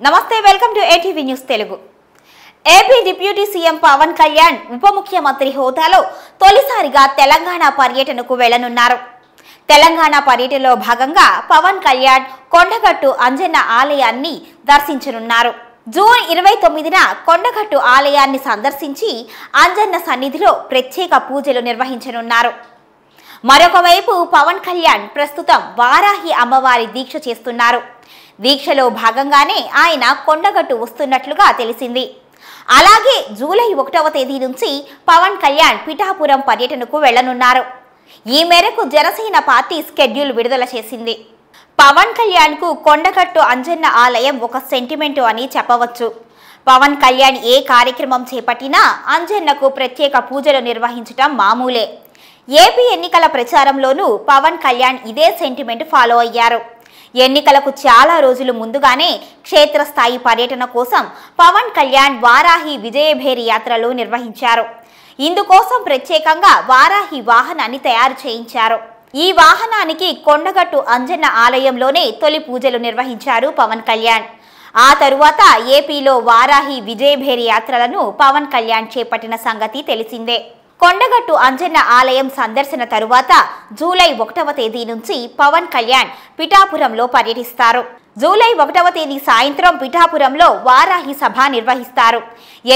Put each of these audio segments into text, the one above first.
నమస్తే welcome to ATV news Telugu. AP deputy CM Pawan Kalyan ఉప ముఖ్యమంత్రి హోదాలో తొలిసారిగా తెలంగాణ పర్యటనకు వెళ్లనున్నారు. తెలంగాణ పర్యటనలో భాగంగా పవన్ కళ్యాణ్ కొండగట్టు అంజన్న ఆలయాన్ని దర్శించనున్నారు. జూన్ 29న కొండగట్టు ఆలయాన్ని సందర్శించి అంజన్న సన్నిధిలో ప్రత్యేక పూజలు నిర్వహించనున్నారు. మరొక వైపు పవన్ కళ్యాణ్ ప్రస్తుతం వారాహి అమ్మవారి దీక్ష చేస్తున్నారు. దీక్షలో భాగంగానే ఆయన కొండగట్టు వస్తున్నట్లుగా తెలిసింది. అలాగే జూలై 1వ తేదీ నుంచి పవన్ కళ్యాణ్ పిఠాపురం పర్యటనకు వెళ్లనున్నారు. ఈ మేరకు జనసేన పార్టీ షెడ్యూల్ విడుదల చేసింది. పవన్ కళ్యాణ్ కు కొండగట్టు అంజన్న ఆలయం ఒక సెంటిమెంటు అని చెప్పవచ్చు. పవన్ కళ్యాణ్ ఏ కార్యక్రమం చేపట్టినా అంజన్నకు ప్రత్యేక పూజలు నిర్వహించడం మామూలే. ఏపీ ఎన్నికల ప్రచారంలోనూ పవన్ కళ్యాణ్ ఇదే సెంటిమెంట్ ఫాలో అయ్యారు. ఎన్నికలకు చాలా రోజులు ముందుగానే క్షేత్రస్థాయి పర్యటన కోసం పవన్ కళ్యాణ్ వారాహి విజయభేరి యాత్రలు నిర్వహించారు. ఇందుకోసం ప్రత్యేకంగా వారాహి వాహనాన్ని తయారు చేయించారు. ఈ వాహనానికి కొండగట్టు అంజన్న ఆలయంలోనే తొలి పూజలు నిర్వహించారు పవన్ కళ్యాణ్. ఆ తరువాత ఏపీలో వారాహి విజయభేరి యాత్రలను పవన్ కళ్యాణ్ చేపట్టిన సంగతి తెలిసిందే. కొండగట్టు అంజన్న ఆలయం సందర్శన తరువాత జూలై 1వ తేదీ నుంచి పవన్ కళ్యాణ్ పిఠాపురంలో పర్యటిస్తారు. జూలై 1వ తేదీ సాయంత్రం పిఠాపురంలో వారాహి సభ నిర్వహిస్తారు.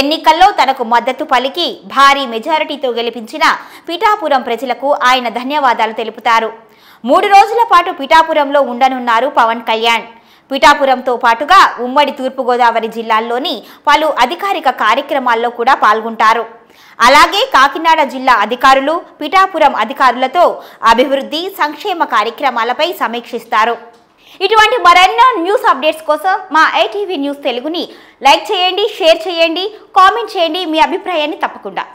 ఎన్నికల్లో తనకు మద్దతు పలికి భారీ మెజారిటీతో గెలిపించిన పిఠాపురం ప్రజలకు ఆయన ధన్యవాదాలు తెలుపుతారు. 3 రోజుల పాటు పిఠాపురంలో ఉండనున్నారు పవన్ కళ్యాణ్. పిఠాపురంతో పాటుగా ఉమ్మడి తూర్పుగోదావరి జిల్లాల్లోని పలు అధికారిక కార్యక్రమాల్లో కూడా పాల్గొంటారు. అలాగే కాకినాడ జిల్లా అధికారులు, పిఠాపురం అధికారులతో అభివృద్ధి, సంక్షేమ కార్యక్రమాలపై సమీక్షిస్తారు. ఇటువంటి మరెన్నో న్యూస్ అప్డేట్స్ కోసం మా ఏటీవీ న్యూస్ తెలుగుని లైక్ చేయండి, షేర్ చేయండి, కామెంట్ చేయండి. మీ అభిప్రాయాన్ని తప్పకుండా